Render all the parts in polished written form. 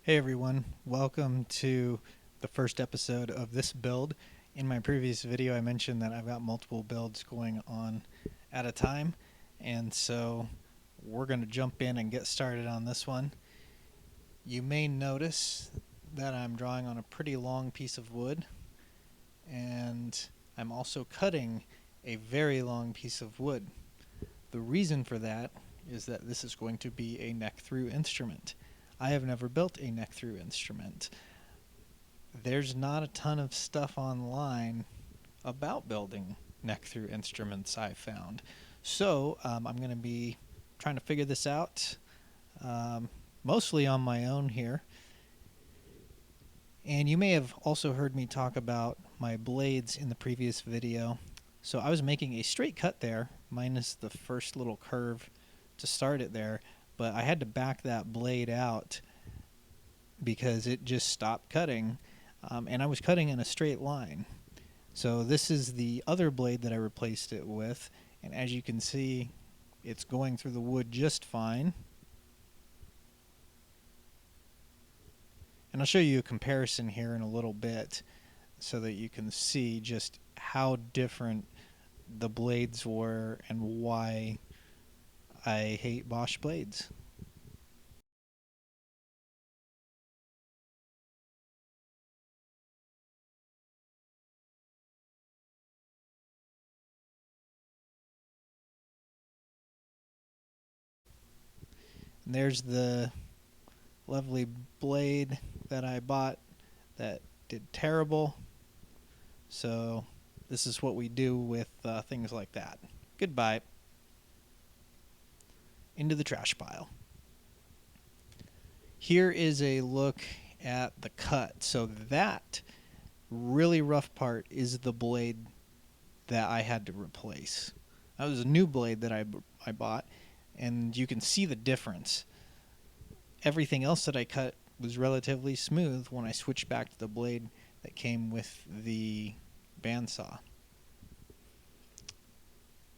Hey everyone, welcome to the first episode of this build. In my previous video I mentioned that I've got multiple builds going on at a time, and so we're going to jump in and get started on this one. You may notice that I'm drawing on a pretty long piece of wood, and I'm also cutting a very long piece of wood. The reason for that is that this is going to be a neck-through instrument. I have never built a neck-through instrument. There's not a ton of stuff online about building neck-through instruments, I've found. So I'm going to be trying to figure this out, mostly on my own here. And you may have also heard me talk about my blades in the previous video. So I was making a straight cut there, minus the first little curve to start it there, but I had to back that blade out because it just stopped cutting, and I was cutting in a straight line. So this is the other blade that I replaced it with, and as you can see, it's going through the wood just fine. And I'll show you a comparison here in a little bit so that you can see just how different the blades were and why I hate Bosch blades. And there's the lovely blade that I bought that did terrible. So this is what we do with things like that. Goodbye. Into the trash pile. Here is a look at the cut. So that really rough part is the blade that I had to replace. That was a new blade that I bought, and you can see the difference. Everything else that I cut was relatively smooth when I switched back to the blade that came with the bandsaw.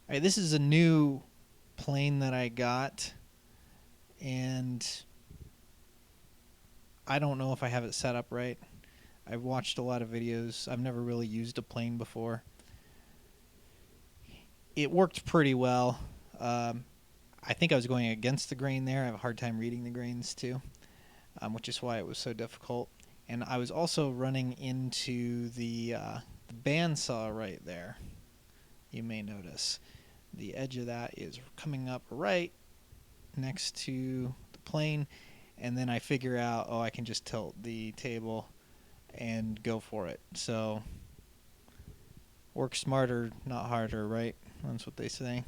Alright, this is a new plane that I got, and I don't know if I have it set up right. I've watched a lot of videos. I've never really used a plane before. It worked pretty well. I think I was going against the grain there. I have a hard time reading the grains too, which is why it was so difficult. And I was also running into the bandsaw right there. You may notice the edge of that is coming up right next to the plane, and then I figure out, oh, I can just tilt the table and go for it. So work smarter, not harder, right? That's what they say.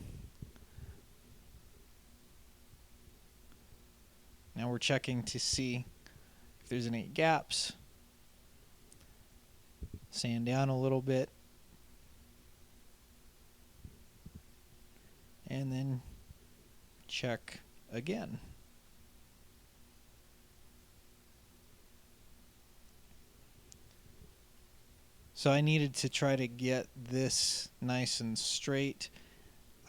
Now we're checking to see if there's any gaps. Sand down a little bit. And then check again. So I needed to try to get this nice and straight.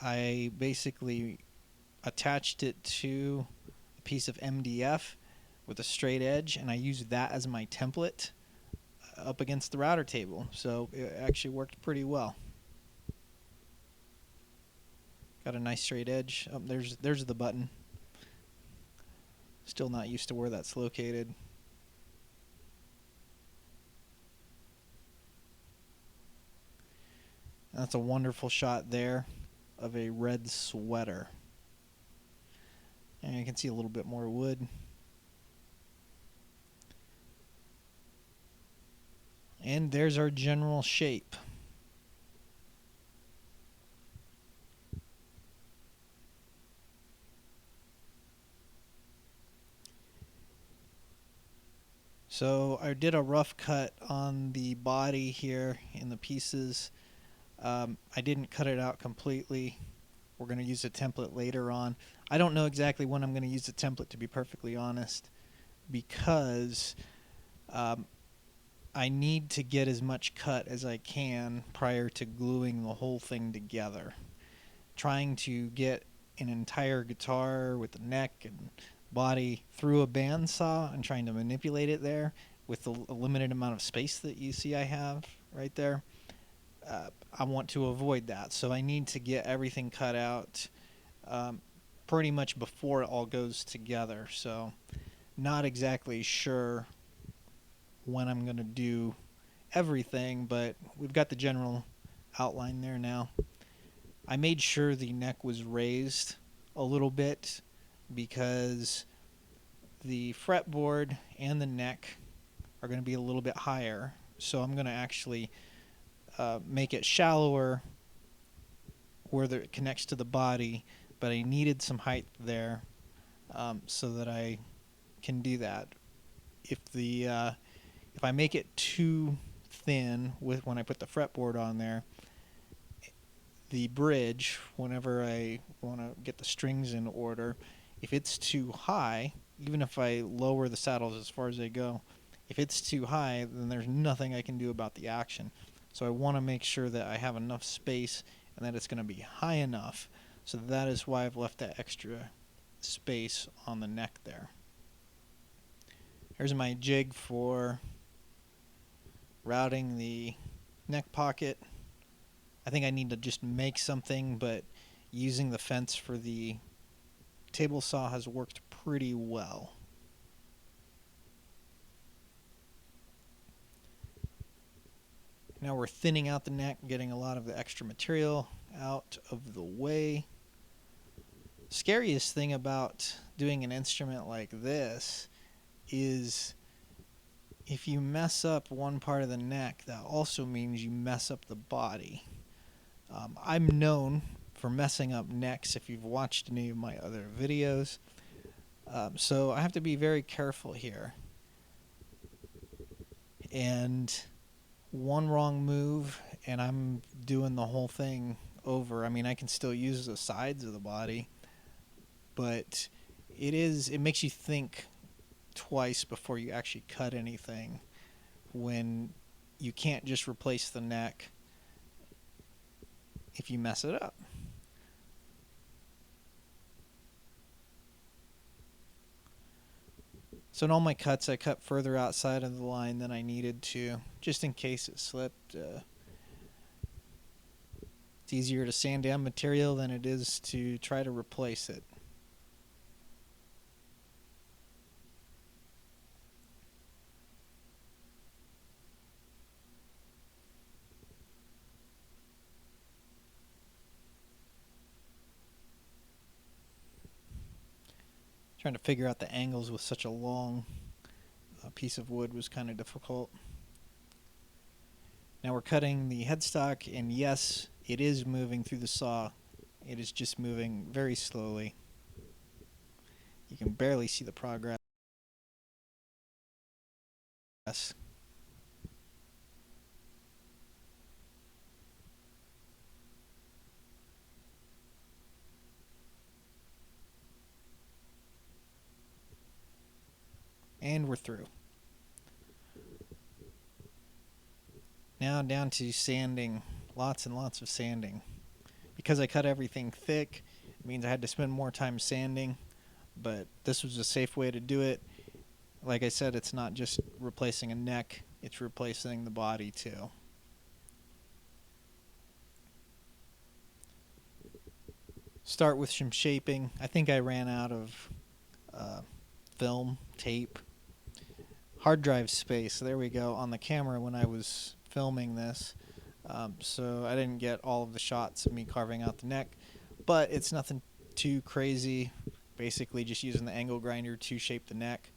I basically attached it to a piece of MDF with a straight edge, and I used that as my template up against the router table. So it actually worked pretty well. Got a nice straight edge. Oh, there's the button. Still not used to where that's located. That's a wonderful shot there of a red sweater. And you can see a little bit more wood. And there's our general shape. So I did a rough cut on the body here in the pieces. I didn't cut it out completely. We're going to use a template later on. I don't know exactly when I'm going to use the template, to be perfectly honest, because I need to get as much cut as I can prior to gluing the whole thing together. Trying to get an entire guitar with the neck and body through a bandsaw and trying to manipulate it there with the limited amount of space that you see I have right there. I want to avoid that, so I need to get everything cut out um, pretty much before it all goes together. So not exactly sure when I'm going to do everything, but we've got the general outline there now. I made sure the neck was raised a little bit because the fretboard and the neck are going to be a little bit higher. So I'm going to actually make it shallower where it connects to the body, but I needed some height there so that I can do that. If I make it too thin when I put the fretboard on there, the bridge, whenever I want to get the strings in order, if it's too high, even if I lower the saddles as far as they go, if it's too high, then there's nothing I can do about the action. So I want to make sure that I have enough space and that it's going to be high enough. So that is why I've left that extra space on the neck there. Here's my jig for routing the neck pocket. I think I need to just make something, but using the fence for the table saw has worked pretty well. Now we're thinning out the neck, getting a lot of the extra material out of the way. Scariest thing about doing an instrument like this is if you mess up one part of the neck, that also means you mess up the body. I'm known for messing up necks if you've watched any of my other videos. So I have to be very careful here. And one wrong move and I'm doing the whole thing over. I mean, I can still use the sides of the body, but it makes you think twice before you actually cut anything when you can't just replace the neck if you mess it up. So in all my cuts, I cut further outside of the line than I needed to, just in case it slipped. It's easier to sand down material than it is to try to replace it. Trying to figure out the angles with such a long piece of wood was kind of difficult. Now we're cutting the headstock, and yes, it is moving through the saw. It is just moving very slowly. You can barely see the progress. And we're through. Now down to sanding. Lots and lots of sanding. Because I cut everything thick, it means I had to spend more time sanding, but this was a safe way to do it. Like I said, it's not just replacing a neck, it's replacing the body too. Start with some shaping. I think I ran out of film, tape, hard drive space. There we go on the camera when I was filming this. So I didn't get all of the shots of me carving out the neck, but it's nothing too crazy. Basically just using the angle grinder to shape the neck.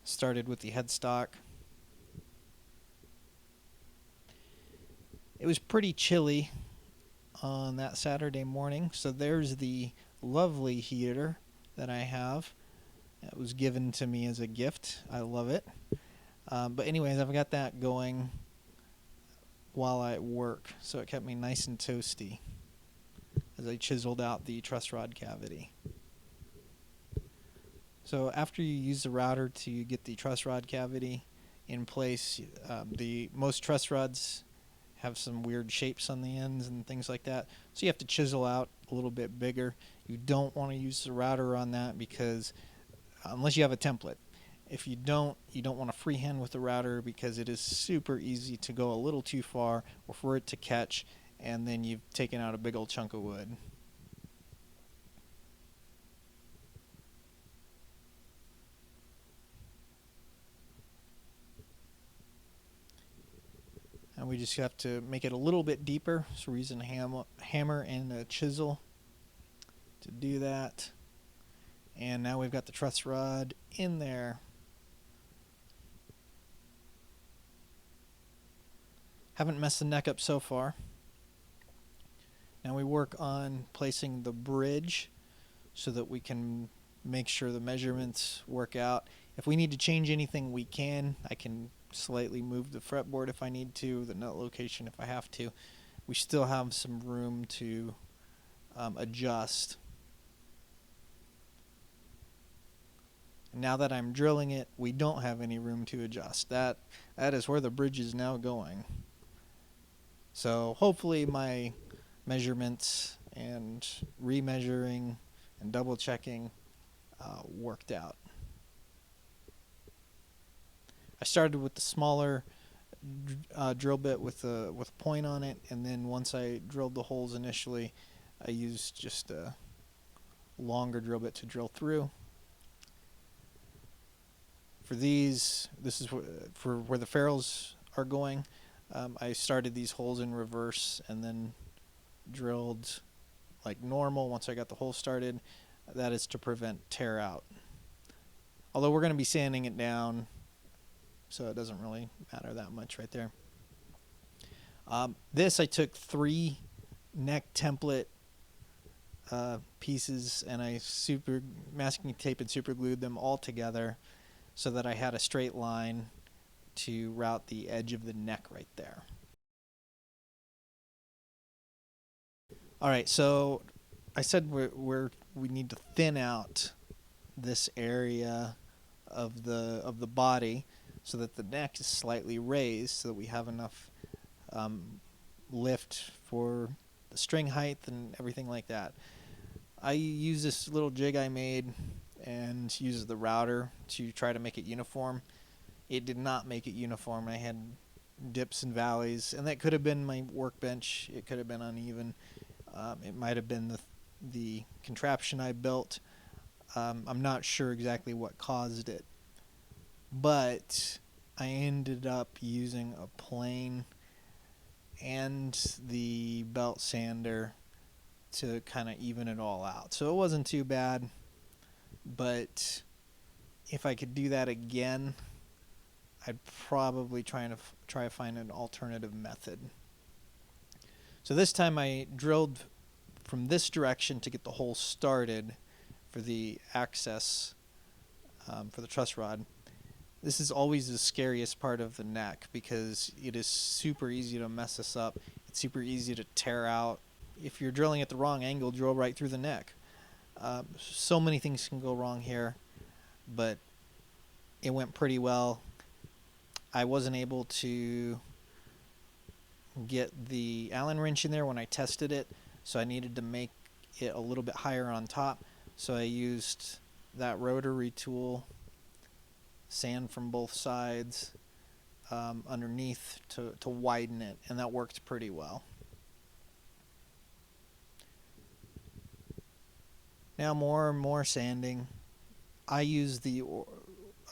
Started with the headstock. It was pretty chilly on that Saturday morning, so there's the lovely heater that I have. It was given to me as a gift. I love it. But anyways, I've got that going while I work, so it kept me nice and toasty as I chiseled out the truss rod cavity. So after you use the router to get the truss rod cavity in place, most truss rods have some weird shapes on the ends and things like that. So you have to chisel out a little bit bigger. You don't want to use the router on that because unless you have a template. If you don't want to freehand with the router because it is super easy to go a little too far or for it to catch, and then you've taken out a big old chunk of wood. And we just have to make it a little bit deeper, so we're using a hammer and a chisel to do that. And now we've got the truss rod in there. Haven't messed the neck up so far. Now we work on placing the bridge so that we can make sure the measurements work out. If we need to change anything, we can. I can slightly move the fretboard if I need to, the nut location if I have to. We still have some room to adjust. Now that I'm drilling it, we don't have any room to adjust. That is where the bridge is now going. So hopefully my measurements and remeasuring and double checking worked out. I started with the smaller drill bit with a point on it, and then once I drilled the holes initially, I used just a longer drill bit to drill through. For these, this is for where the ferrules are going. I started these holes in reverse and then drilled like normal once I got the hole started. That is to prevent tear out. Although we're going to be sanding it down, so it doesn't really matter that much right there. This I took 3 neck template pieces and I masking tape and super glued them all together so that I had a straight line to route the edge of the neck right there. Alright, so I said we need to thin out this area of the body so that the neck is slightly raised so that we have enough lift for the string height and everything like that. I use this little jig I made and use the router to try to make it uniform. It did not make it uniform. I had dips and valleys, and that could have been my workbench. It could have been uneven. It might have been the contraption I built. I'm not sure exactly what caused it, but I ended up using a plane and the belt sander to kind of even it all out. So it wasn't too bad, but if I could do that again, I'd probably try to find an alternative method. So this time I drilled from this direction to get the hole started for the access for the truss rod. This is always the scariest part of the neck because it is super easy to mess this up. It's super easy to tear out. If you're drilling at the wrong angle, drill right through the neck. So many things can go wrong here, but it went pretty well. I wasn't able to get the Allen wrench in there when I tested it, so I needed to make it a little bit higher on top. So I used that rotary tool, sand from both sides underneath to widen it, and that worked pretty well. Now more and more sanding. I use the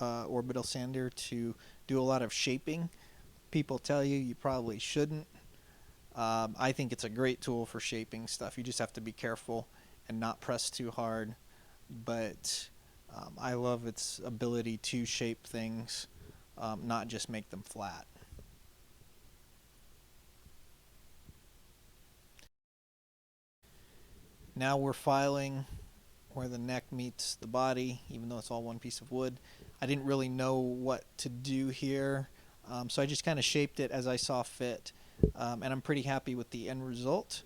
orbital sander to do a lot of shaping. People tell you probably shouldn't. I think it's a great tool for shaping stuff. You just have to be careful and not press too hard. But I love its ability to shape things, not just make them flat. Now we're filing where the neck meets the body, even though it's all one piece of wood. I didn't really know what to do here, so I just kind of shaped it as I saw fit, and I'm pretty happy with the end result.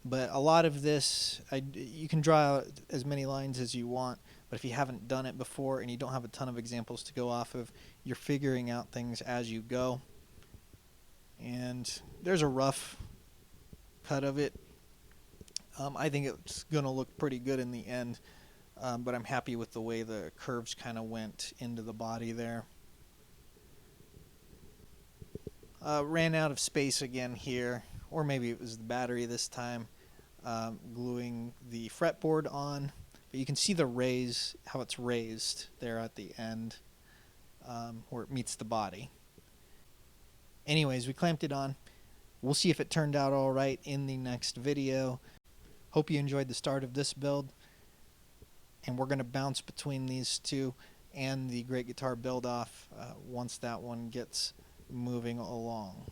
But a lot of this, you can draw as many lines as you want, but if you haven't done it before and you don't have a ton of examples to go off of, you're figuring out things as you go. and there's a rough cut of it. I think it's going to look pretty good in the end, but I'm happy with the way the curves kind of went into the body there. Ran out of space again here, or maybe it was the battery this time, gluing the fretboard on. But you can see the raise, how it's raised there at the end, where it meets the body. Anyways, we clamped it on. We'll see if it turned out all right in the next video. Hope you enjoyed the start of this build, and we're going to bounce between these two and the Great Guitar Build Off once that one gets moving along.